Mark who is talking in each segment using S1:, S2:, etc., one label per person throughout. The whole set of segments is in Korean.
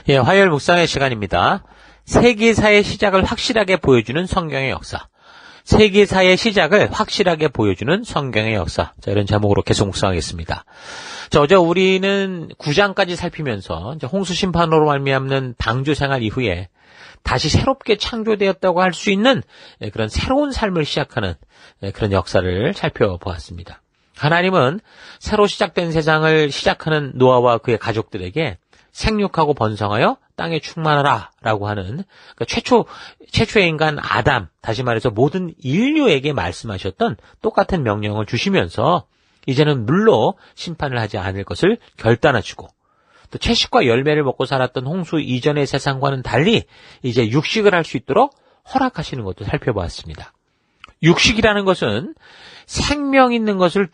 S1: 예, 화요일 묵상의 시간입니다. 세계사의 시작을 확실하게 보여주는 성경의 역사. 세계사의 시작을 확실하게 보여주는 성경의 역사. 자, 이런 제목으로 계속 묵상하겠습니다. 자, 어제 우리는 9장까지 살피면서 이제 홍수 심판으로 말미암는 방주 생활 이후에 다시 새롭게 창조되었다고 할 수 있는 그런 새로운 삶을 시작하는 그런 역사를 살펴보았습니다. 하나님은 새로 시작된 세상을 시작하는 노아와 그의 가족들에게 생육하고 번성하여 땅에 충만하라 라고 하는 최초의 인간 아담, 다시 말해서 모든 인류에게 말씀하셨던 똑같은 명령을 주시면서 이제는 물로 심판을 하지 않을 것을 결단하시고, 또 채식과 열매를 먹고 살았던 홍수 이전의 세상과는 달리 이제 육식을 할 수 있도록 허락하시는 것도 살펴보았습니다. 육식이라는 것은 생명 있는 것을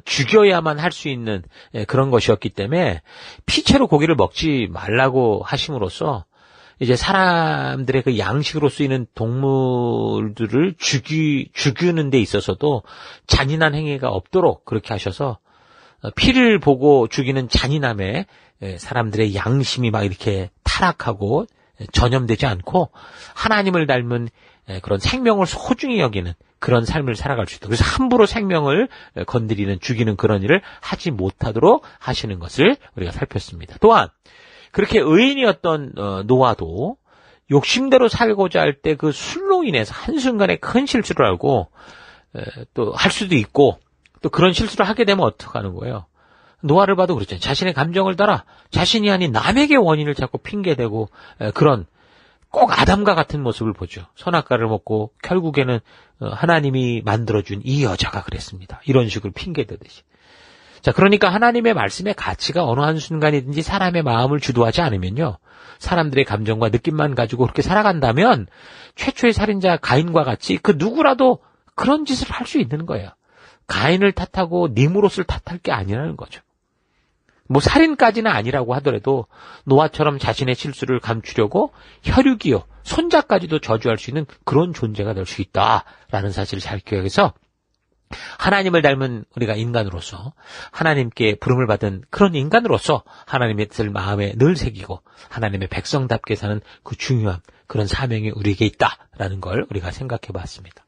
S1: 죽여야만 할 수 있는 그런 것이었기 때문에 피채로 고기를 먹지 말라고 하심으로써 이제 사람들의 그 양식으로 쓰이는 동물들을 죽이는 데 있어서도 잔인한 행위가 없도록 그렇게 하셔서 피를 보고 죽이는 잔인함에 사람들의 양심이 막 이렇게 타락하고 전염되지 않고 하나님을 닮은 그런 생명을 소중히 여기는 그런 삶을 살아갈 수 있다. 그래서 함부로 생명을 건드리는, 죽이는 그런 일을 하지 못하도록 하시는 것을 우리가 살폈습니다. 또한 그렇게 의인이었던 노아도 욕심대로 살고자 할 때 그 술로 인해서 한순간에 큰 실수를 하고 또 할 수도 있고, 또 그런 실수를 하게 되면 어떡하는 거예요? 노아를 봐도 그렇잖아요. 자신의 감정을 따라 자신이 아닌 남에게 원인을 자꾸 핑계대고 그런 꼭 아담과 같은 모습을 보죠. 선악과를 먹고 결국에는 하나님이 만들어준 이 여자가 그랬습니다. 이런 식으로 핑계대듯이. 자, 그러니까 하나님의 말씀의 가치가 어느 한순간이든지 사람의 마음을 주도하지 않으면요, 사람들의 감정과 느낌만 가지고 그렇게 살아간다면 최초의 살인자 가인과 같이 그 누구라도 그런 짓을 할 수 있는 거예요. 가인을 탓하고 니무롯을 탓할 게 아니라는 거죠. 뭐 살인까지는 아니라고 하더라도 노아처럼 자신의 실수를 감추려고 혈육이요, 손자까지도 저주할 수 있는 그런 존재가 될 수 있다라는 사실을 잘 기억해서 하나님을 닮은 우리가 인간으로서, 하나님께 부름을 받은 그런 인간으로서 하나님의 뜻을 마음에 늘 새기고 하나님의 백성답게 사는 그 중요한 그런 사명이 우리에게 있다라는 걸 우리가 생각해 봤습니다.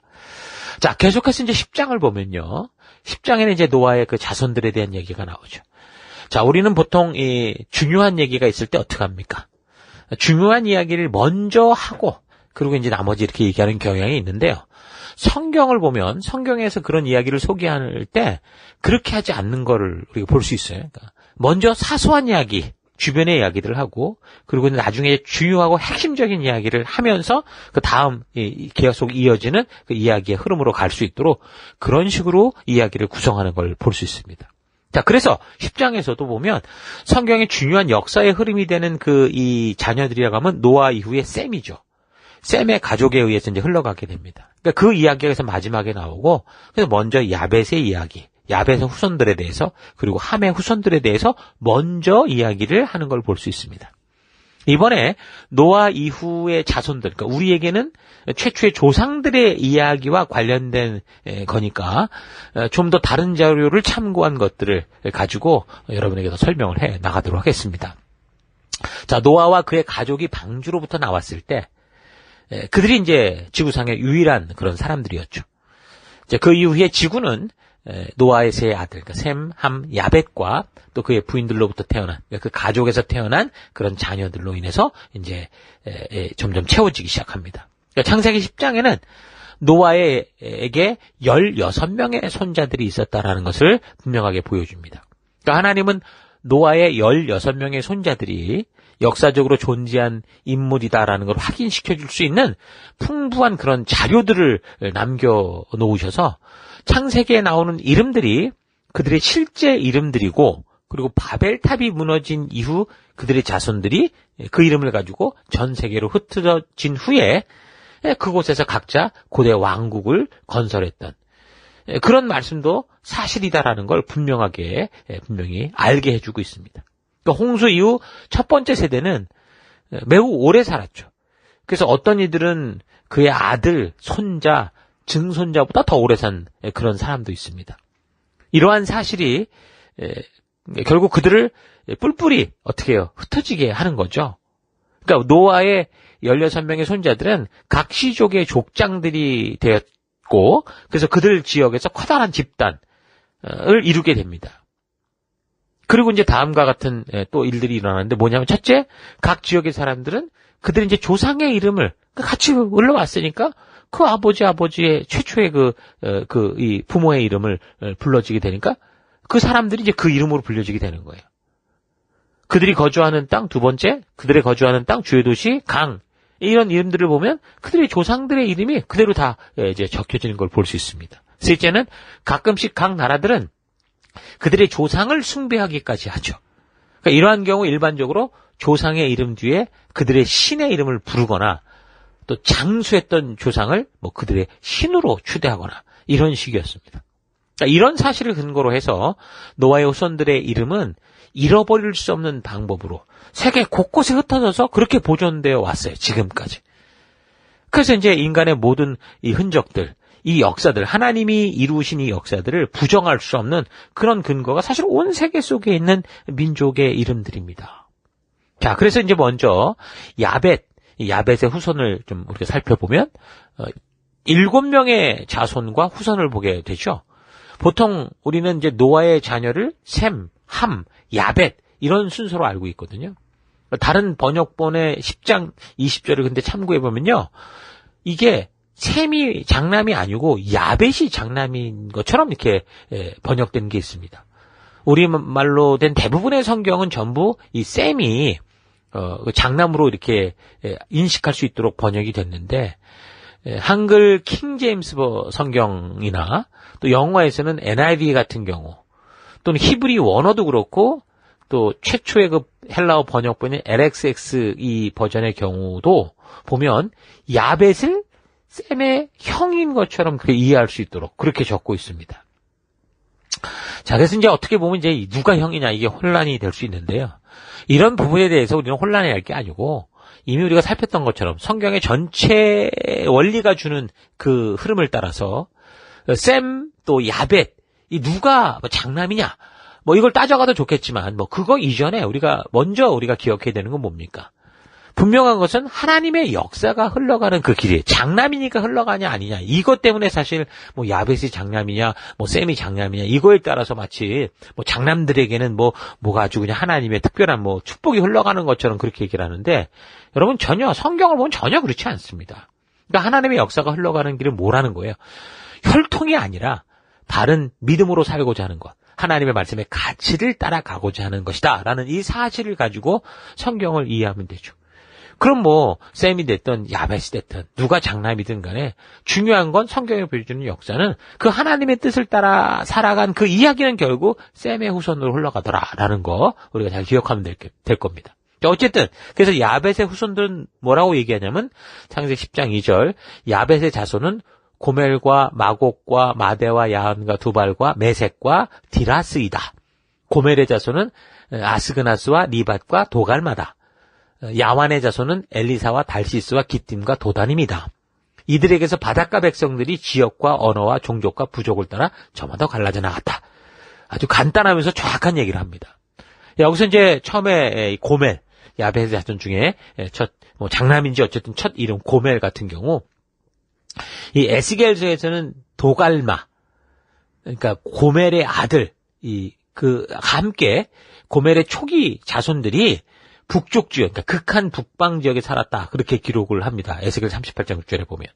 S1: 자, 계속해서 이제 10장을 보면요, 10장에는 이제 노아의 그 자손들에 대한 얘기가 나오죠. 자, 우리는 보통 이 중요한 얘기가 있을 때 어떻게 합니까? 중요한 이야기를 먼저 하고 그리고 이제 나머지 이렇게 얘기하는 경향이 있는데요. 성경을 보면 성경에서 그런 이야기를 소개할 때 그렇게 하지 않는 거를 우리가 볼 수 있어요. 그러니까 먼저 사소한 이야기, 주변의 이야기들을 하고, 그리고 나중에 중요하고 핵심적인 이야기를 하면서 그 다음 계속 이어지는 그 이야기의 흐름으로 갈 수 있도록 그런 식으로 이야기를 구성하는 걸 볼 수 있습니다. 자, 그래서 10장에서도 보면 성경의 중요한 역사의 흐름이 되는 이 자녀들이라고 하면 노아 이후의 셈이죠. 셈의 가족에 의해서 이제 흘러가게 됩니다. 그러니까 그 이야기가 마지막에 나오고, 그래서 먼저 야벳의 이야기, 야벳의 후손들에 대해서, 그리고 함의 후손들에 대해서 먼저 이야기를 하는 걸 볼 수 있습니다. 이번에 노아 이후의 자손들, 그러니까 우리에게는 최초의 조상들의 이야기와 관련된 거니까 좀 더 다른 자료를 참고한 것들을 가지고 여러분에게 더 설명을 해 나가도록 하겠습니다. 자, 노아와 그의 가족이 방주로부터 나왔을 때 그들이 이제 지구상의 유일한 그런 사람들이었죠. 이제 그 이후에 지구는 노아의 세 아들, 그러니까 셈, 함, 야벳과 또 그의 부인들로부터 태어난, 그 가족에서 태어난 그런 자녀들로 인해서 이제 점점 채워지기 시작합니다. 그러니까 창세기 10장에는 노아에게 16명의 손자들이 있었다라는 것을 분명하게 보여줍니다. 그러니까 하나님은 노아의 16명의 손자들이 역사적으로 존재한 인물이다라는 걸 확인시켜 줄 수 있는 풍부한 그런 자료들을 남겨놓으셔서 창세기에 나오는 이름들이 그들의 실제 이름들이고, 그리고 바벨탑이 무너진 이후 그들의 자손들이 그 이름을 가지고 전 세계로 흩어진 후에 그곳에서 각자 고대 왕국을 건설했던 그런 말씀도 사실이다라는 걸 분명히 알게 해주고 있습니다. 그러니까 홍수 이후 첫 번째 세대는 매우 오래 살았죠. 그래서 어떤 이들은 그의 아들, 손자, 증손자보다 더 오래 산 그런 사람도 있습니다. 이러한 사실이 결국 그들을 뿔뿔이 어떻게 해요? 흩어지게 하는 거죠. 그러니까 노아의 16명의 손자들은 각 시족의 족장들이 되었고 그래서 그들 지역에서 커다란 집단을 이루게 됩니다. 그리고 이제 다음과 같은 또 일들이 일어나는데 뭐냐면 첫째, 각 지역의 사람들은 그들이 이제 조상의 이름을 같이 올라왔으니까 그 아버지의 최초의 이 부모의 이름을 불러지게 되니까 그 사람들이 이제 그 이름으로 불려지게 되는 거예요. 그들이 거주하는 땅, 두 번째, 그들의 거주하는 땅, 주요 도시, 강, 이런 이름들을 보면 그들의 조상들의 이름이 그대로 다 이제 적혀지는 걸 볼 수 있습니다. 셋째는 가끔씩 각 나라들은 그들의 조상을 숭배하기까지 하죠. 그러니까 이러한 경우 일반적으로 조상의 이름 뒤에 그들의 신의 이름을 부르거나 또 장수했던 조상을 그들의 신으로 추대하거나 이런 식이었습니다. 그러니까 이런 사실을 근거로 해서 노아의 후손들의 이름은 잃어버릴 수 없는 방법으로 세계 곳곳에 흩어져서 그렇게 보존되어 왔어요. 지금까지. 그래서 이제 인간의 모든 이 흔적들, 이 역사들, 하나님이 이루신 이 역사들을 부정할 수 없는 그런 근거가 사실 온 세계 속에 있는 민족의 이름들입니다. 자, 그래서 이제 먼저 야벳의 후손을 좀 우리가 살펴보면 7명의 자손과 후손을 보게 되죠. 보통 우리는 이제 노아의 자녀를 셈, 함, 야벳 이런 순서로 알고 있거든요. 다른 번역본의 10장 20절을 근데 참고해보면요. 이게 셈이 장남이 아니고 야벳이 장남인 것처럼 이렇게 번역된 게 있습니다. 우리말로 된 대부분의 성경은 전부 이 셈이 장남으로 이렇게 인식할 수 있도록 번역이 됐는데 한글 킹 제임스 성경이나 또 영어에서는 NIV 같은 경우 또는 히브리 원어도 그렇고 또 최초의 그 헬라어 번역본인 LXX 이 버전의 경우도 보면 야벳을 셈의 형인 것처럼 그렇게 이해할 수 있도록 그렇게 적고 있습니다. 자, 그래서 이제 어떻게 보면 이제 누가 형이냐 이게 혼란이 될 수 있는데요. 이런 부분에 대해서 우리는 혼란해야 할 게 아니고 이미 우리가 살폈던 것처럼 성경의 전체 원리가 주는 그 흐름을 따라서 셈 또 야벳 이 누가 장남이냐 이걸 따져가도 좋겠지만 그거 이전에 먼저 우리가 기억해야 되는 건 뭡니까? 분명한 것은 하나님의 역사가 흘러가는 그 길이 장남이니까 흘러가냐 아니냐 이것 때문에 사실 야벳이 장남이냐 셈이 장남이냐 이거에 따라서 마치 장남들에게는 뭐가 아주 그냥 하나님의 특별한 축복이 흘러가는 것처럼 그렇게 얘기를 하는데 여러분 전혀 성경을 보면 전혀 그렇지 않습니다. 그러니까 하나님의 역사가 흘러가는 길은 뭐라는 거예요? 혈통이 아니라 바른 믿음으로 살고자 하는 것. 하나님의 말씀의 가치를 따라가고자 하는 것이다. 라는 이 사실을 가지고 성경을 이해하면 되죠. 그럼 셈이 됐든 야벳이 됐든 누가 장남이든 간에 중요한 건 성경에 보여주는 역사는 그 하나님의 뜻을 따라 살아간 그 이야기는 결국 셈의 후손으로 흘러가더라라는 거 우리가 잘 기억하면 될 겁니다. 어쨌든 그래서 야벳의 후손들은 뭐라고 얘기하냐면 창세기 10장 2절 야벳의 자손은 고멜과 마곡과 마대와 야한과 두발과 메색과 디라스이다. 고멜의 자손은 아스그나스와 리밧과 도갈마다. 야완의 자손은 엘리사와 달시스와 기띔과 도단입니다. 이들에게서 바닷가 백성들이 지역과 언어와 종족과 부족을 따라 저마다 갈라져 나갔다. 아주 간단하면서 정확한 얘기를 합니다. 여기서 이제 처음에 고멜, 야벳의 자손 중에 첫 장남인지 어쨌든 첫 이름 고멜 같은 경우 이 에스겔서에서는 도갈마, 그러니까 고멜의 아들, 함께 고멜의 초기 자손들이 북쪽 지역, 그러니까 극한 북방 지역에 살았다. 그렇게 기록을 합니다. 에스겔 38장 6절에 보면.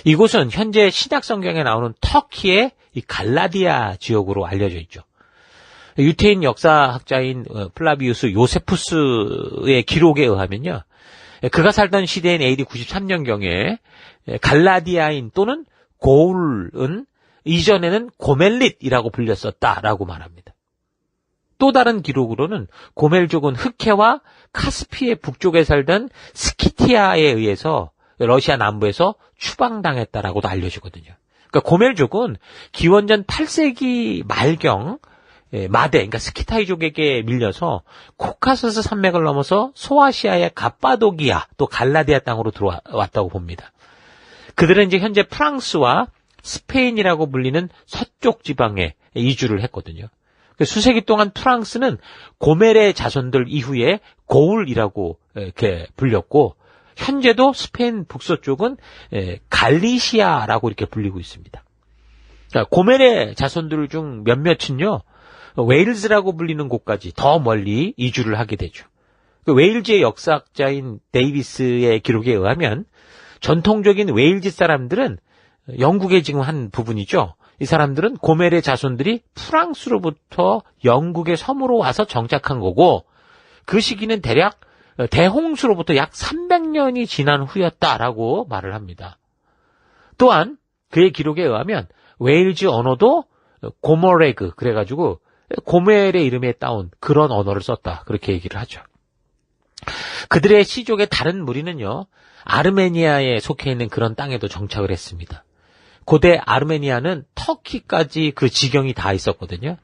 S1: 이곳은 현재 신약 성경에 나오는 터키의 이 갈라디아 지역으로 알려져 있죠. 유태인 역사학자인 플라비우스 요세푸스의 기록에 의하면요. 그가 살던 시대인 AD 93년경에 갈라디아인 또는 고울은 이전에는 고멜릿이라고 불렸었다라고 말합니다. 또 다른 기록으로는 고멜족은 흑해와 카스피의 북쪽에 살던 스키티아에 의해서 러시아 남부에서 추방당했다라고도 알려지거든요. 그러니까 고멜족은 기원전 8세기 말경 마대, 그러니까 스키타이족에게 밀려서 코카소스 산맥을 넘어서 소아시아의 갑바도기아 또 갈라디아 땅으로 들어왔다고 봅니다. 그들은 이제 현재 프랑스와 스페인이라고 불리는 서쪽 지방에 이주를 했거든요. 수세기 동안 프랑스는 고멜의 자손들 이후에 고울이라고 이렇게 불렸고, 현재도 스페인 북서쪽은 갈리시아라고 이렇게 불리고 있습니다. 고멜의 자손들 중 몇몇은요, 웨일즈라고 불리는 곳까지 더 멀리 이주를 하게 되죠. 웨일즈의 역사학자인 데이비스의 기록에 의하면 전통적인 웨일즈 사람들은 영국의 지금 한 부분이죠. 이 사람들은 고멜의 자손들이 프랑스로부터 영국의 섬으로 와서 정착한 거고, 그 시기는 대략 대홍수로부터 약 300년이 지난 후였다라고 말을 합니다. 또한 그의 기록에 의하면 웨일즈 언어도 고머레그, 그래가지고 고멜의 이름에 따온 그런 언어를 썼다, 그렇게 얘기를 하죠. 그들의 시족의 다른 무리는요, 아르메니아에 속해 있는 그런 땅에도 정착을 했습니다. 고대 아르메니아는 터키까지 그 지경이 다 있었거든요.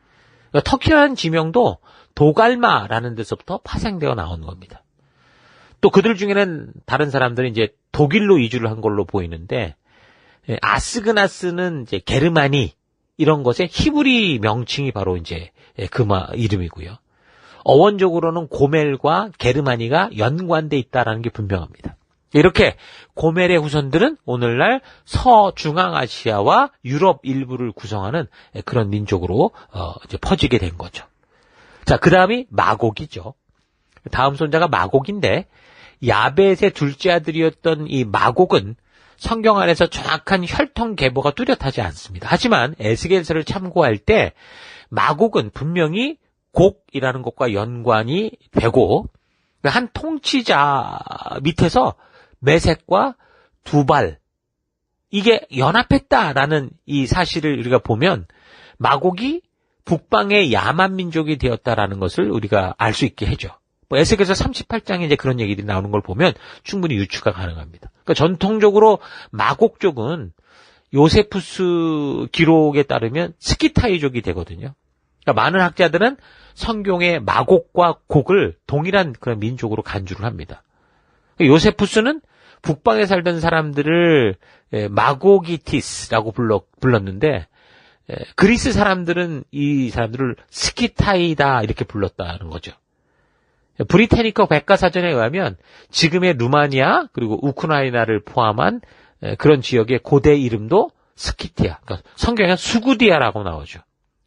S1: 터키라는 지명도 도갈마라는 데서부터 파생되어 나온 겁니다. 또 그들 중에는 다른 사람들은 이제 독일로 이주를 한 걸로 보이는데, 아스그나스는 이제 게르마니, 이런 것의 히브리 명칭이 바로 이제 그 이름이고요. 어원적으로는 고멜과 게르마니가 연관돼 있다라는 게 분명합니다. 이렇게 고멜의 후손들은 오늘날 서중앙아시아와 유럽 일부를 구성하는 그런 민족으로 이제 퍼지게 된 거죠. 자, 그 다음이 마곡이죠. 다음 손자가 마곡인데, 야벳의 둘째 아들이었던 이 마곡은 성경 안에서 정확한 혈통 계보가 뚜렷하지 않습니다. 하지만 에스겔서를 참고할 때 마곡은 분명히 곡이라는 것과 연관이 되고, 한 통치자 밑에서 메색과 두발, 이게 연합했다라는 이 사실을 우리가 보면 마곡이 북방의 야만 민족이 되었다라는 것을 우리가 알 수 있게 해줘. 에스겔서 38장에 이제 그런 얘기들이 나오는 걸 보면 충분히 유추가 가능합니다. 그러니까 전통적으로 마곡 쪽은 요세푸스 기록에 따르면 스키타이족이 되거든요. 그러니까 많은 학자들은 성경의 마곡과 곡을 동일한 그런 민족으로 간주를 합니다. 요세푸스는 북방에 살던 사람들을 마고기티스라고 불렀는데, 그리스 사람들은 이 사람들을 스키타이다 이렇게 불렀다는 거죠. 브리테니커 백과사전에 의하면 지금의 루마니아 그리고 우크라이나를 포함한 그런 지역의 고대 이름도 스키티아, 그러니까 성경에 수구디아라고 나오죠.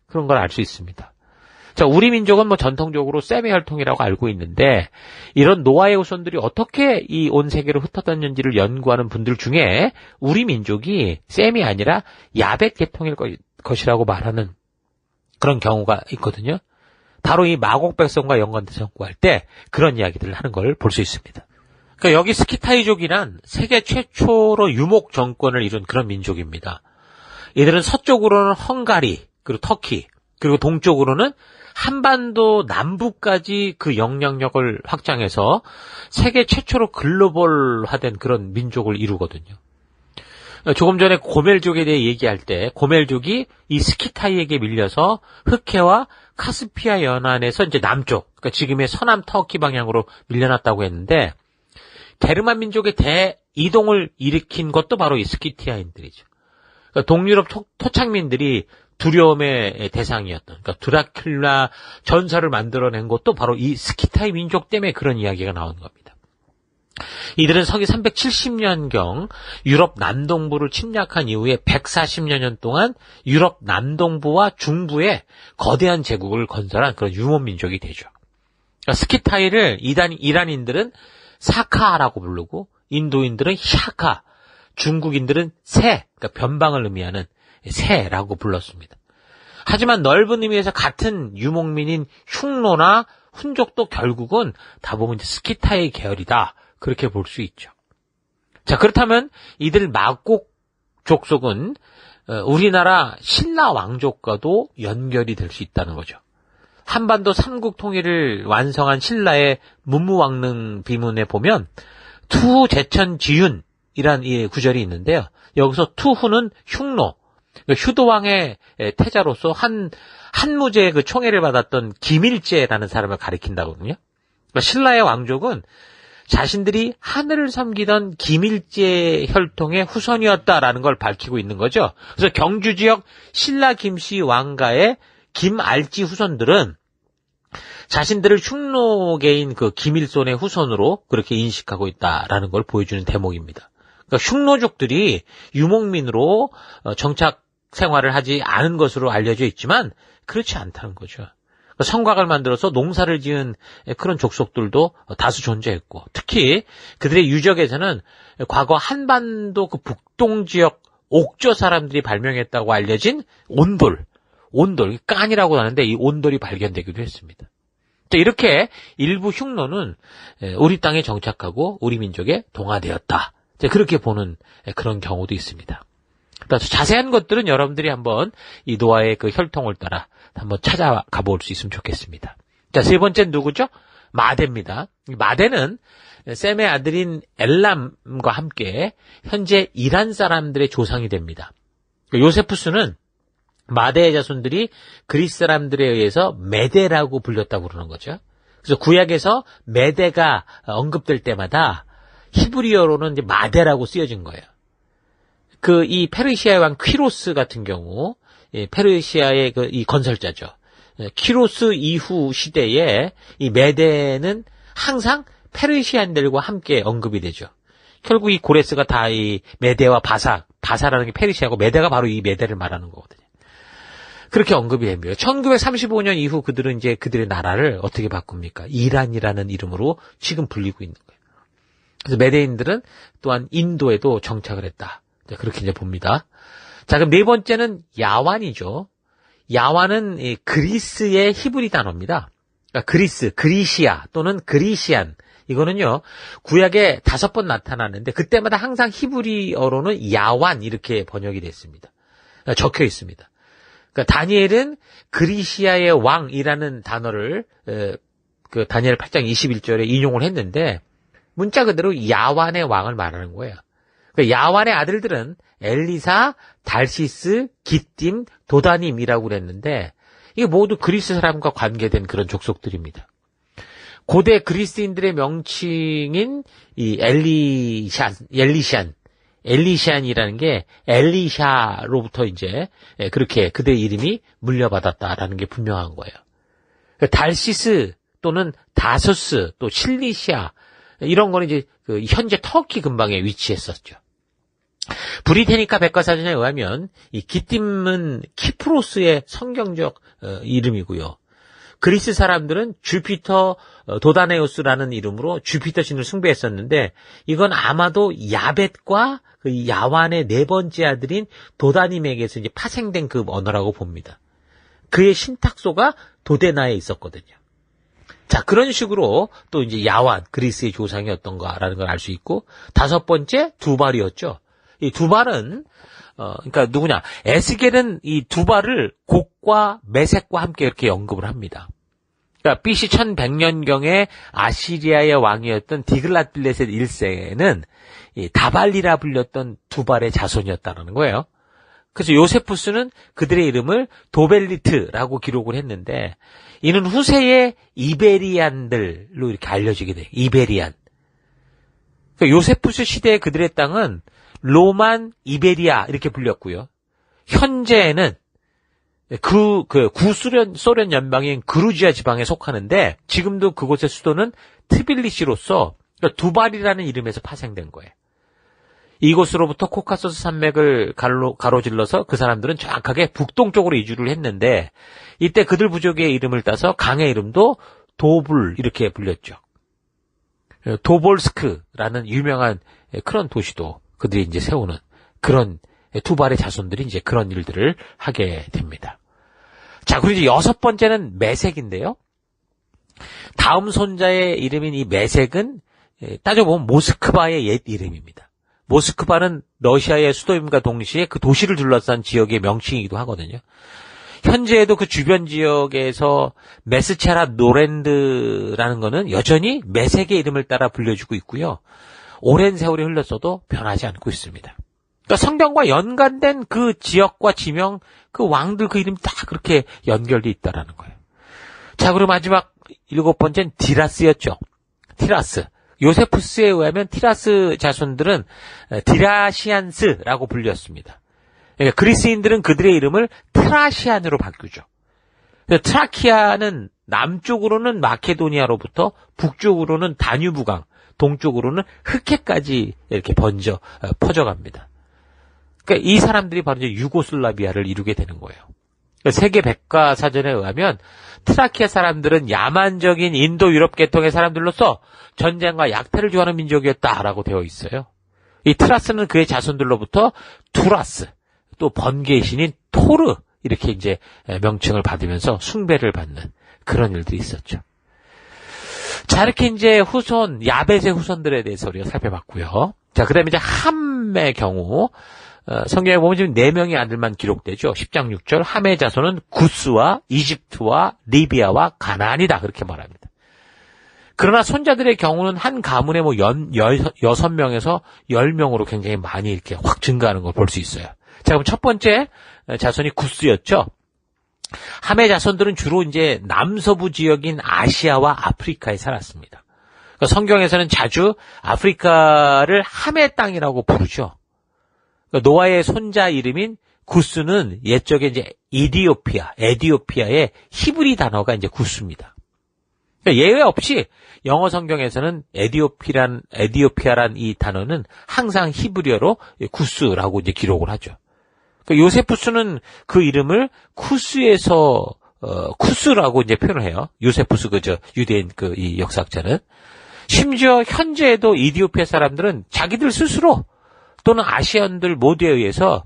S1: 그런 걸 알 수 있습니다. 자, 우리 민족은 전통적으로 셈의 혈통이라고 알고 있는데, 이런 노아의 후손들이 어떻게 이 온 세계로 흩어졌는지를 연구하는 분들 중에 우리 민족이 셈이 아니라 야벳 계통일 것이라고 말하는 그런 경우가 있거든요. 바로 이 마곡 백성과 연관돼서 연구할 때 그런 이야기들을 하는 걸 볼 수 있습니다. 그러니까 여기 스키타이족이란 세계 최초로 유목 정권을 이룬 그런 민족입니다. 이들은 서쪽으로는 헝가리, 그리고 터키, 그리고 동쪽으로는 한반도 남부까지 그 영향력을 확장해서 세계 최초로 글로벌화된 그런 민족을 이루거든요. 조금 전에 고멜족에 대해 얘기할 때 고멜족이 이 스키타이에게 밀려서 흑해와 카스피아 연안에서 이제 남쪽, 그러니까 지금의 서남 터키 방향으로 밀려났다고 했는데, 게르만 민족의 대이동을 일으킨 것도 바로 이 스키티아인들이죠. 그러니까 동유럽 토착민들이 두려움의 대상이었던, 그러니까 드라큘라 전설을 만들어낸 것도 바로 이 스키타이 민족 때문에 그런 이야기가 나오는 겁니다. 이들은 서기 370년경 유럽 남동부를 침략한 이후에 140여 년 동안 유럽 남동부와 중부에 거대한 제국을 건설한 그런 유목민족이 되죠. 그러니까 스키타이를 이란인들은 사카라고 부르고, 인도인들은 샤카, 중국인들은 새, 그러니까 변방을 의미하는 새라고 불렀습니다. 하지만 넓은 의미에서 같은 유목민인 흉노나 훈족도 결국은 다 보면 이제 스키타이 계열이다, 그렇게 볼 수 있죠. 자, 그렇다면 이들 마곡 족속은 우리나라 신라 왕족과도 연결이 될 수 있다는 거죠. 한반도 삼국 통일을 완성한 신라의 문무왕릉 비문에 보면 투후 제천 지윤이란 이 구절이 있는데요. 여기서 투후는 흉노, 휴도왕의 태자로서 한무제의 그 총애를 받았던 김일제라는 사람을 가리킨다거든요. 그러니까 신라의 왕족은 자신들이 하늘을 섬기던 김일제 혈통의 후손이었다라는 걸 밝히고 있는 거죠. 그래서 경주 지역 신라 김씨 왕가의 김알지 후손들은 자신들을 흉노계인 그 김일손의 후손으로 그렇게 인식하고 있다라는 걸 보여주는 대목입니다. 그러니까 흉노족들이 유목민으로 정착 생활을 하지 않은 것으로 알려져 있지만 그렇지 않다는 거죠. 성곽을 만들어서 농사를 지은 그런 족속들도 다수 존재했고, 특히 그들의 유적에서는 과거 한반도 그 북동 지역 옥저 사람들이 발명했다고 알려진 온돌, 깐이라고 하는데 이 온돌이 발견되기도 했습니다. 이렇게 일부 흉노는 우리 땅에 정착하고 우리 민족에 동화되었다. 그렇게 보는 그런 경우도 있습니다. 자세한 것들은 여러분들이 한번 이 노아의 그 혈통을 따라 한번 찾아가 볼 수 있으면 좋겠습니다. 자, 세 번째는 누구죠? 마대입니다. 마대는 셈의 아들인 엘람과 함께 현재 이란 사람들의 조상이 됩니다. 요세푸스는 마대의 자손들이 그리스 사람들에 의해서 메대라고 불렸다고 그러는 거죠. 그래서 구약에서 메대가 언급될 때마다 히브리어로는 이제 마대라고 쓰여진 거예요. 이 페르시아의 왕 퀴로스 같은 경우, 페르시아의 이 건설자죠. 키로스 이후 시대에 이 메대는 항상 페르시안들과 함께 언급이 되죠. 결국 이 고레스가 다 이 메대와 바사라는 게 페르시아고 메대가 바로 이 메대를 말하는 거거든요. 그렇게 언급이 됩니다. 1935년 이후 그들은 이제 그들의 나라를 어떻게 바꿉니까? 이란이라는 이름으로 지금 불리고 있는 거예요. 그래서 메대인들은 또한 인도에도 정착을 했다. 그렇게 이제 봅니다. 자, 그럼 네 번째는 야완이죠. 야완은 그리스의 히브리 단어입니다. 그러니까 그리시아 또는 그리시안. 이거는요, 구약에 5번 나타나는데 그때마다 항상 히브리어로는 야완 이렇게 번역이 됐습니다. 적혀 있습니다. 그러니까 다니엘은 그리시아의 왕이라는 단어를 그 다니엘 8장 21절에 인용을 했는데 문자 그대로 야완의 왕을 말하는 거예요. 그러니까 야완의 아들들은 엘리사, 달시스, 기띔, 도다님이라고 그랬는데 이게 모두 그리스 사람과 관계된 그런 족속들입니다. 고대 그리스인들의 명칭인 이 엘리시안이라는 게 엘리샤로부터 이제 그렇게 그들의 이름이 물려받았다라는 게 분명한 거예요. 달시스 또는 다소스 또 실리시아 이런 거는 이제 그 현재 터키 근방에 위치했었죠. 브리테니카 백과사전에 의하면 이 기띔은 키프로스의 성경적 이름이고요. 그리스 사람들은 주피터 도다네우스라는 이름으로 주피터 신을 숭배했었는데 이건 아마도 야벳과 그 야완의 네 번째 아들인 도다님에게서 이제 파생된 그 언어라고 봅니다. 그의 신탁소가 도데나에 있었거든요. 자, 그런 식으로 또 이제 야완, 그리스의 조상이었던가라는 걸 알 수 있고, 5번째 두발이었죠. 이 두발은 그러니까 누구냐? 에스겔은 이 두발을 곡과 메색과 함께 이렇게 언급을 합니다. 그러니까 BC 1100년경에 아시리아의 왕이었던 디글랏빌레셋 1세는 이 다발리라 불렸던 두발의 자손이었다는 거예요. 그래서 요세푸스는 그들의 이름을 도벨리트라고 기록을 했는데 이는 후세의 이베리안들로 이렇게 알려지게 돼요. 이베리안. 그러니까 요세푸스 시대의 그들의 땅은 로만 이베리아 이렇게 불렸고요. 현재는 구소련 연방인 그루지아 지방에 속하는데 지금도 그곳의 수도는 트빌리시로서 그러니까 두발이라는 이름에서 파생된 거예요. 이곳으로부터 코카소스 산맥을 가로질러서 그 사람들은 정확하게 북동쪽으로 이주를 했는데 이때 그들 부족의 이름을 따서 강의 이름도 도불 이렇게 불렸죠. 도볼스크라는 유명한 그런 도시도 그들이 이제 세우는 그런 두발의 자손들이 이제 그런 일들을 하게 됩니다. 자, 그리고 이제 6번째는 메색인데요. 다음 손자의 이름인 이 메색은 따져보면 모스크바의 옛 이름입니다. 모스크바는 러시아의 수도임과 동시에 그 도시를 둘러싼 지역의 명칭이기도 하거든요. 현재에도 그 주변 지역에서 메스체라 노랜드라는 거는 여전히 메색의 이름을 따라 불려주고 있고요. 오랜 세월이 흘렀어도 변하지 않고 있습니다. 그러니까 성경과 연관된 그 지역과 지명, 그 왕들 그 이름이 다 그렇게 연결돼 있다라는 거예요. 자, 그리고 마지막 7번째는 디라스였죠. 티라스. 요세푸스에 의하면 티라스 자손들은 디라시안스라고 불렸습니다. 그러니까 그리스인들은 그들의 이름을 트라시안으로 바꾸죠. 트라키아는 남쪽으로는 마케도니아로부터 북쪽으로는 다뉴브강, 동쪽으로는 흑해까지 이렇게 퍼져갑니다. 그러니까 이 사람들이 바로 이제 유고슬라비아를 이루게 되는 거예요. 세계 백과사전에 의하면 트라키아 사람들은 야만적인 인도 유럽 계통의 사람들로서 전쟁과 약탈을 좋아하는 민족이었다라고 되어 있어요. 이 트라스는 그의 자손들로부터 투라스, 또 번개의 신인 토르 이렇게 이제 명칭을 받으면서 숭배를 받는 그런 일들이 있었죠. 자, 이렇게 이제 야벳의 후손들에 대해서 우리가 살펴봤고요. 자, 그 다음에 이제 함의 경우, 성경에 보면 지금 4명의 아들만 기록되죠. 10장 6절, 함의 자손은 구스와 이집트와 리비아와 가나안이다. 그렇게 말합니다. 그러나 손자들의 경우는 한 가문에 6명에서 10명으로 굉장히 많이 이렇게 확 증가하는 걸 볼 수 있어요. 자, 그럼 첫 번째 자손이 구스였죠. 함의 자손들은 주로 이제 남서부 지역인 아시아와 아프리카에 살았습니다. 그러니까 성경에서는 자주 아프리카를 함의 땅이라고 부르죠. 그러니까 노아의 손자 이름인 구스는 옛적에 이제 에디오피아의 히브리 단어가 이제 구스입니다. 그러니까 예외 없이 영어 성경에서는 에디오피아란 이 단어는 항상 히브리어로 구스라고 이제 기록을 하죠. 그러니까 요세푸스는 그 이름을 쿠스에서 쿠스라고 이제 표현을 해요. 요세푸스 유대인 이 역사학자는. 심지어 현재에도 이디오피아 사람들은 자기들 스스로 또는 아시안들 모두에 의해서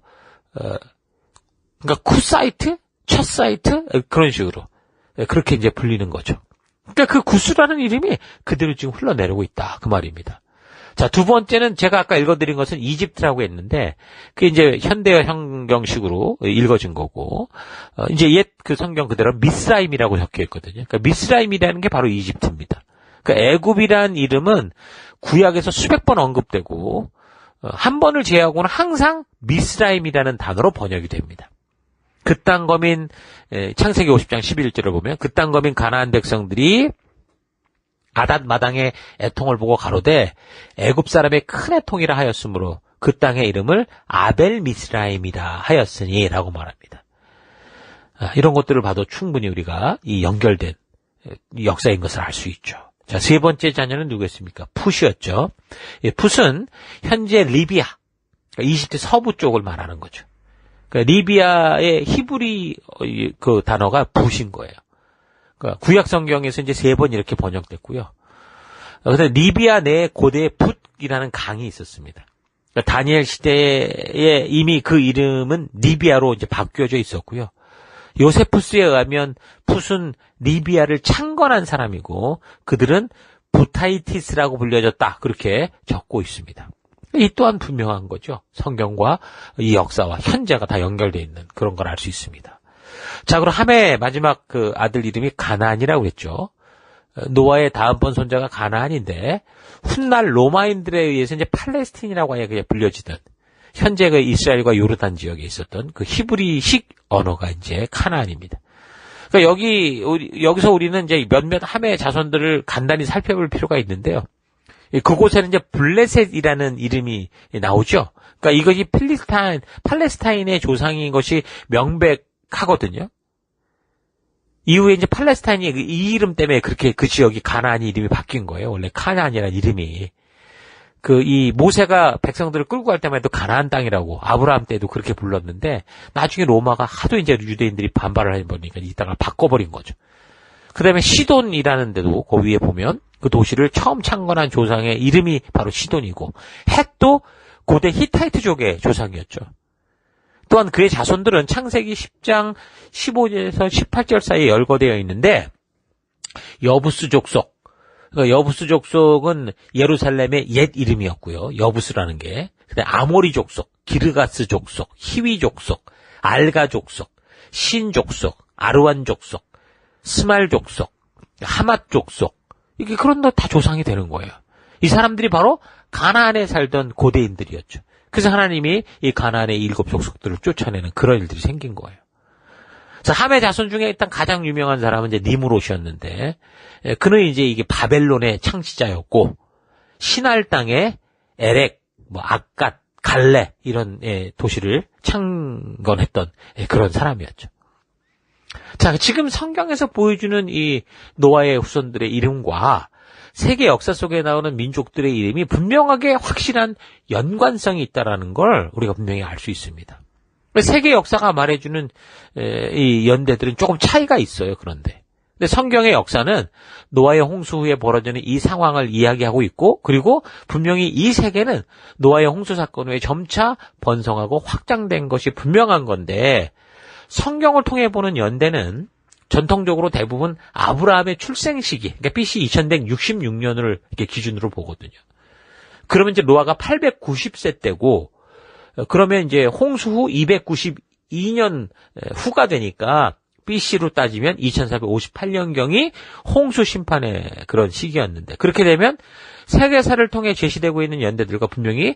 S1: 그러니까 쿠사이트, 첫 사이트 그런 식으로 그렇게 이제 불리는 거죠. 그러니까 그 구스라는 이름이 그대로 지금 흘러내리고 있다 그 말입니다. 자, 두 번째는 제가 아까 읽어드린 것은 이집트라고 했는데 그게 이제 현대어 형경식으로 읽어진 거고 이제 옛 그 성경 그대로 미스라임이라고 적혀 있거든요. 그러니까 미스라임이라는 게 바로 이집트입니다. 그러니까 애굽이라는 이름은 구약에서 수백 번 언급되고 한 번을 제외하고는 항상 미스라임이라는 단어로 번역이 됩니다. 그 땅 거민 창세기 50장 11절을 보면 그 땅 거민 가나안 백성들이 아닷 마당의 애통을 보고 가로되 애굽 사람의 큰 애통이라 하였으므로 그 땅의 이름을 아벨 미스라임이라 하였으니라고 말합니다. 이런 것들을 봐도 충분히 우리가 이 연결된 역사인 것을 알 수 있죠. 자, 세 번째 자녀는 누구였습니까? 풋이었죠. 풋은 현재 리비아, 그러니까 이집트 서부 쪽을 말하는 거죠. 그러니까 리비아의 히브리 그 단어가 풋인 거예요. 그러니까 구약 성경에서 이제 3번 이렇게 번역됐고요. 그래서 리비아 내에 고대에 풋이라는 강이 있었습니다. 그러니까 다니엘 시대에 이미 그 이름은 리비아로 이제 바뀌어져 있었고요. 요세푸스에 의하면 풋은 리비아를 창건한 사람이고 그들은 부타이티스라고 불려졌다. 그렇게 적고 있습니다. 이 또한 분명한 거죠. 성경과 이 역사와 현재가 다 연결되어 있는 그런 걸 알 수 있습니다. 자, 그럼 함의 마지막 그 아들 이름이 가나안이라고 그랬죠. 노아의 다음번 손자가 가나안인데 훗날 로마인들에 의해서 이제 팔레스틴이라고 아예 그냥 불려지던 현재 그 이스라엘과 요르단 지역에 있었던 그 히브리식 언어가 이제 카나안입니다. 그러니까 여기서 우리는 이제 몇몇 함의 자손들을 간단히 살펴볼 필요가 있는데요. 그곳에는 이제 블레셋이라는 이름이 나오죠. 그러니까 이것이 팔레스타인의 조상인 것이 명백하거든요. 이후에 이제 팔레스타인이 이 이름 때문에 그렇게 그 지역이 가나안이 이름이 바뀐 거예요. 원래 카나안이라는 이름이. 이 모세가 백성들을 끌고 갈 때만 해도 가나안 땅이라고 아브라함 때도 그렇게 불렀는데 나중에 로마가 하도 이제 유대인들이 반발을 해버리니까 이 땅을 바꿔버린 거죠. 그 다음에 시돈이라는 데도 그 위에 보면 그 도시를 처음 창건한 조상의 이름이 바로 시돈이고 헷도 고대 히타이트족의 조상이었죠. 또한 그의 자손들은 창세기 10장 15절에서 18절 사이에 열거되어 있는데 여부스 족속, 그러니까 여부스 족속은 예루살렘의 옛 이름이었고요. 여부스라는 게. 그다음에 아모리 족속, 기르가스 족속, 히위 족속, 알가 족속, 신 족속, 아르완 족속, 스말 족속, 하맛 족속. 이게 그런 거 다 조상이 되는 거예요. 이 사람들이 바로 가나안에 살던 고대인들이었죠. 그래서 하나님이 이 가나안의 7 족속들을 쫓아내는 그런 일들이 생긴 거예요. 자, 함의 자손 중에 일단 가장 유명한 사람은 이제 니므롯이었는데, 그는 이제 이게 바벨론의 창시자였고, 신할 땅에 에렉, 아갓, 갈레 이런 도시를 창건했던 그런 사람이었죠. 자, 지금 성경에서 보여주는 이 노아의 후손들의 이름과 세계 역사 속에 나오는 민족들의 이름이 분명하게 확실한 연관성이 있다는 걸 우리가 분명히 알 수 있습니다. 세계 역사가 말해주는 이 연대들은 조금 차이가 있어요. 그런데 성경의 역사는 노아의 홍수 후에 벌어지는 이 상황을 이야기하고 있고, 그리고 분명히 이 세계는 노아의 홍수 사건 후에 점차 번성하고 확장된 것이 분명한 건데, 성경을 통해 보는 연대는 전통적으로 대부분 아브라함의 출생 시기, 그러니까 BC 2166년을 이렇게 기준으로 보거든요. 그러면 이제 노아가 890세 때고, 그러면 이제 홍수 후 292년 후가 되니까 BC로 따지면 2458년경이 홍수 심판의 그런 시기였는데, 그렇게 되면 세계사를 통해 제시되고 있는 연대들과 분명히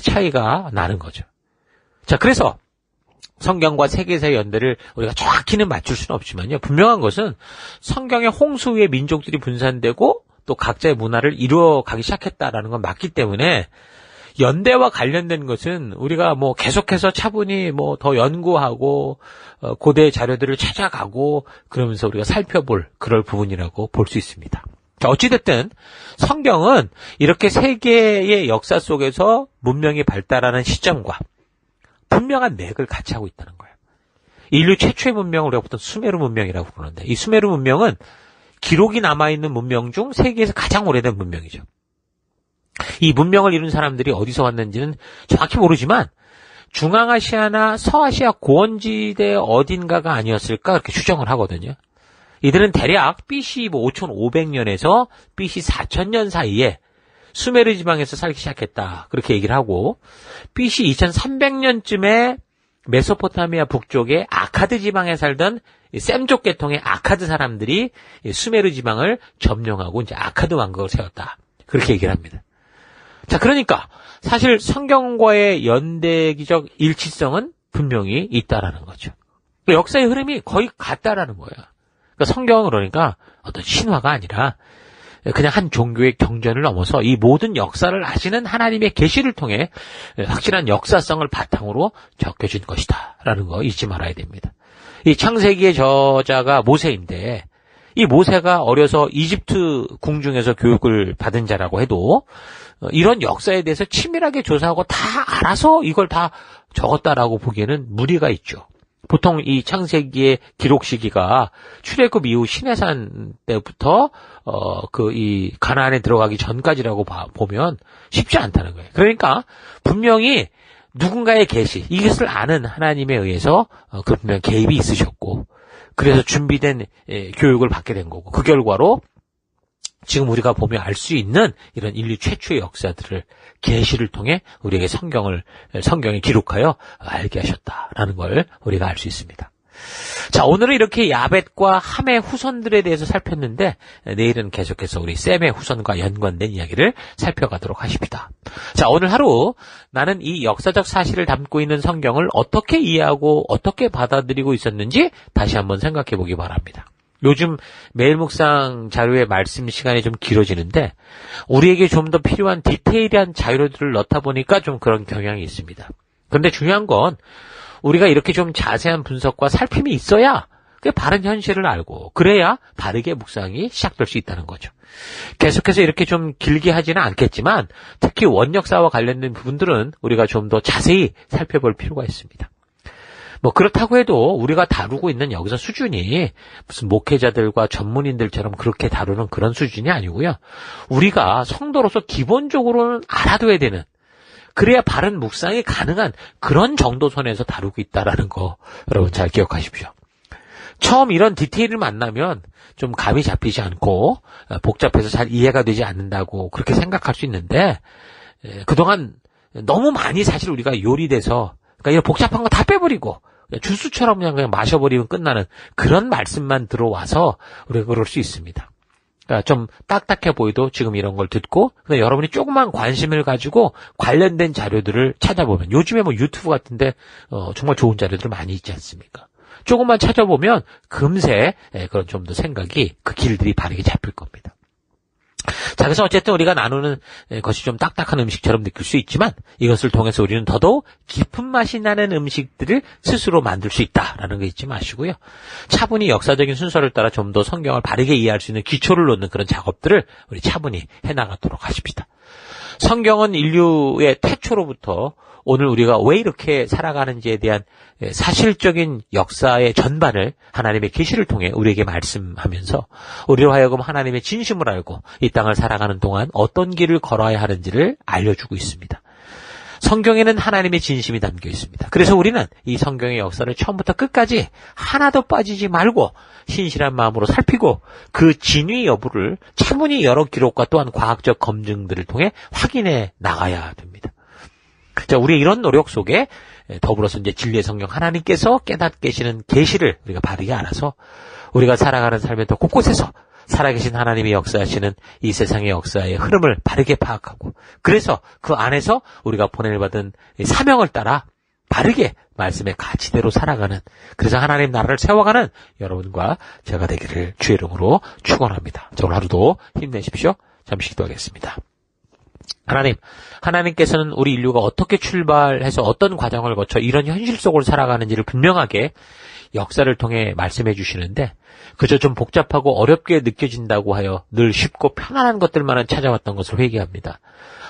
S1: 차이가 나는 거죠. 자, 그래서 성경과 세계사의 연대를 우리가 정확히는 맞출 수는 없지만요. 분명한 것은 성경의 홍수 후에 민족들이 분산되고 또 각자의 문화를 이루어가기 시작했다라는 건 맞기 때문에 연대와 관련된 것은 우리가 뭐 계속해서 차분히 뭐 더 연구하고 고대 자료들을 찾아가고 그러면서 우리가 살펴볼 그럴 부분이라고 볼 수 있습니다. 자, 어찌됐든 성경은 이렇게 세계의 역사 속에서 문명이 발달하는 시점과 분명한 맥을 같이 하고 있다는 거예요. 인류 최초의 문명을 우리가 보통 수메르 문명이라고 부르는데, 이 수메르 문명은 기록이 남아있는 문명 중 세계에서 가장 오래된 문명이죠. 이 문명을 이룬 사람들이 어디서 왔는지는 정확히 모르지만 중앙아시아나 서아시아 고원지대 어딘가가 아니었을까 그렇게 추정을 하거든요. 이들은 대략 BC 5500년에서 BC 4000년 사이에 수메르 지방에서 살기 시작했다 그렇게 얘기를 하고, BC 2300년쯤에 메소포타미아 북쪽의 아카드 지방에 살던 셈족 계통의 아카드 사람들이 수메르 지방을 점령하고 이제 아카드 왕국을 세웠다 그렇게 얘기를 합니다. 자, 그러니까 사실 성경과의 연대기적 일치성은 분명히 있다라는 거죠. 역사의 흐름이 거의 같다라는 거예요. 그러니까 성경은 그러니까 어떤 신화가 아니라 그냥 한 종교의 경전을 넘어서 이 모든 역사를 아시는 하나님의 계시를 통해 확실한 역사성을 바탕으로 적혀진 것이다라는 거 잊지 말아야 됩니다. 이 창세기의 저자가 모세인데, 이 모세가 어려서 이집트 궁중에서 교육을 받은 자라고 해도 이런 역사에 대해서 치밀하게 조사하고 다 알아서 이걸 다 적었다라고 보기에는 무리가 있죠. 보통 이 창세기의 기록 시기가 출애굽 이후 시내산 때부터 이 가나안에 들어가기 전까지라고 보면 쉽지 않다는 거예요. 그러니까 분명히 누군가의 계시, 이것을 아는 하나님에 의해서 그 분명 개입이 있으셨고, 그래서 준비된 교육을 받게 된 거고, 그 결과로 지금 우리가 보면 알 수 있는 이런 인류 최초의 역사들을 계시를 통해 우리에게 성경에 기록하여 알게 하셨다라는 걸 우리가 알 수 있습니다. 자, 오늘은 이렇게 야벳과 함의 후손들에 대해서 살폈는데, 내일은 계속해서 우리 셈의 후손과 연관된 이야기를 살펴가도록 하십니다. 자, 오늘 하루 나는 이 역사적 사실을 담고 있는 성경을 어떻게 이해하고 어떻게 받아들이고 있었는지 다시 한번 생각해 보기 바랍니다. 요즘 매일 묵상 자료의 말씀 시간이 좀 길어지는데 우리에게 좀 더 필요한 디테일한 자료들을 넣다 보니까 좀 그런 경향이 있습니다. 그런데 중요한 건 우리가 이렇게 좀 자세한 분석과 살핌이 있어야 그 바른 현실을 알고, 그래야 바르게 묵상이 시작될 수 있다는 거죠. 계속해서 이렇게 좀 길게 하지는 않겠지만 특히 원역사와 관련된 부분들은 우리가 좀 더 자세히 살펴볼 필요가 있습니다. 뭐 그렇다고 해도 우리가 다루고 있는 여기서 수준이 무슨 목회자들과 전문인들처럼 그렇게 다루는 그런 수준이 아니고요. 우리가 성도로서 기본적으로는 알아둬야 되는, 그래야 바른 묵상이 가능한 그런 정도 선에서 다루고 있다라는 거 여러분 잘 기억하십시오. 처음 이런 디테일을 만나면 좀 감이 잡히지 않고 복잡해서 잘 이해가 되지 않는다고 그렇게 생각할 수 있는데, 그동안 너무 많이 사실 우리가 요리돼서 그러니까 이런 복잡한 거 다 빼버리고 주스처럼 그냥 마셔버리면 끝나는 그런 말씀만 들어와서 우리가 그럴 수 있습니다. 그러니까 좀 딱딱해 보여도 지금 이런 걸 듣고, 근데 여러분이 조금만 관심을 가지고 관련된 자료들을 찾아보면, 요즘에 뭐 유튜브 같은데 정말 좋은 자료들 많이 있지 않습니까? 조금만 찾아보면 금세 그런 좀 더 생각이, 그 길들이 바르게 잡힐 겁니다. 자, 그래서 어쨌든 우리가 나누는 것이 좀 딱딱한 음식처럼 느낄 수 있지만 이것을 통해서 우리는 더더욱 깊은 맛이 나는 음식들을 스스로 만들 수 있다라는 거 잊지 마시고요. 차분히 역사적인 순서를 따라 좀 더 성경을 바르게 이해할 수 있는 기초를 놓는 그런 작업들을 우리 차분히 해나가도록 하십시다. 성경은 인류의 태초로부터 오늘 우리가 왜 이렇게 살아가는지에 대한 사실적인 역사의 전반을 하나님의 계시를 통해 우리에게 말씀하면서 우리로 하여금 하나님의 진심을 알고 이 땅을 살아가는 동안 어떤 길을 걸어야 하는지를 알려주고 있습니다. 성경에는 하나님의 진심이 담겨 있습니다. 그래서 우리는 이 성경의 역사를 처음부터 끝까지 하나도 빠지지 말고 신실한 마음으로 살피고 그 진위 여부를 차분히 여러 기록과 또한 과학적 검증들을 통해 확인해 나가야 됩니다. 자, 우리의 이런 노력 속에 더불어서 이제 진리의 성경 하나님께서 깨닫게 계시는 계시를 우리가 바르게 알아서 우리가 살아가는 삶의 또 곳곳에서 살아계신 하나님이 역사하시는 이 세상의 역사의 흐름을 바르게 파악하고 그래서 그 안에서 우리가 보내받은 사명을 따라 바르게 말씀의 가치대로 살아가는 그래서 하나님 나라를 세워가는 여러분과 제가 되기를 주의 이름으로 축원합니다. 자, 오늘 하루도 힘내십시오. 잠시 기도하겠습니다. 하나님께서는 우리 인류가 어떻게 출발해서 어떤 과정을 거쳐 이런 현실 속으로 살아가는지를 분명하게 역사를 통해 말씀해 주시는데 그저 좀 복잡하고 어렵게 느껴진다고 하여 늘 쉽고 편안한 것들만은 찾아왔던 것을 회개합니다.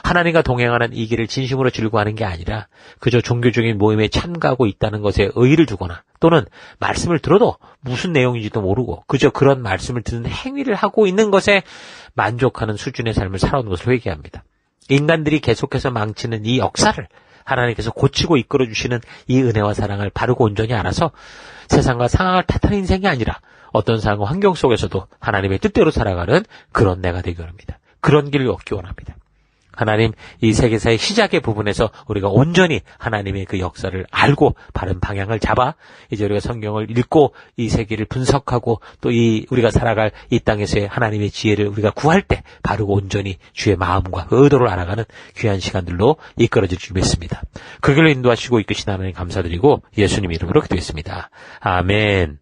S1: 하나님과 동행하는 이 길을 진심으로 즐거워하는 게 아니라 그저 종교적인 모임에 참가하고 있다는 것에 의의를 두거나 또는 말씀을 들어도 무슨 내용인지도 모르고 그저 그런 말씀을 듣는 행위를 하고 있는 것에 만족하는 수준의 삶을 살아오는 것을 회개합니다. 인간들이 계속해서 망치는 이 역사를 하나님께서 고치고 이끌어주시는 이 은혜와 사랑을 바르고 온전히 알아서 세상과 상황을 탓하는 인생이 아니라 어떤 상황 환경 속에서도 하나님의 뜻대로 살아가는 그런 내가 되기 원합니다. 그런 길을 얻기 원합니다. 하나님, 이 세계사의 시작의 부분에서 우리가 온전히 하나님의 그 역사를 알고 바른 방향을 잡아 이제 우리가 성경을 읽고 이 세계를 분석하고 또 이 우리가 살아갈 이 땅에서의 하나님의 지혜를 우리가 구할 때 바르고 온전히 주의 마음과 그 의도를 알아가는 귀한 시간들로 이끌어질 줄 믿습니다. 그 길로 인도하시고 이끄신 하나님 감사드리고 예수님 이름으로 기도했습니다. 아멘.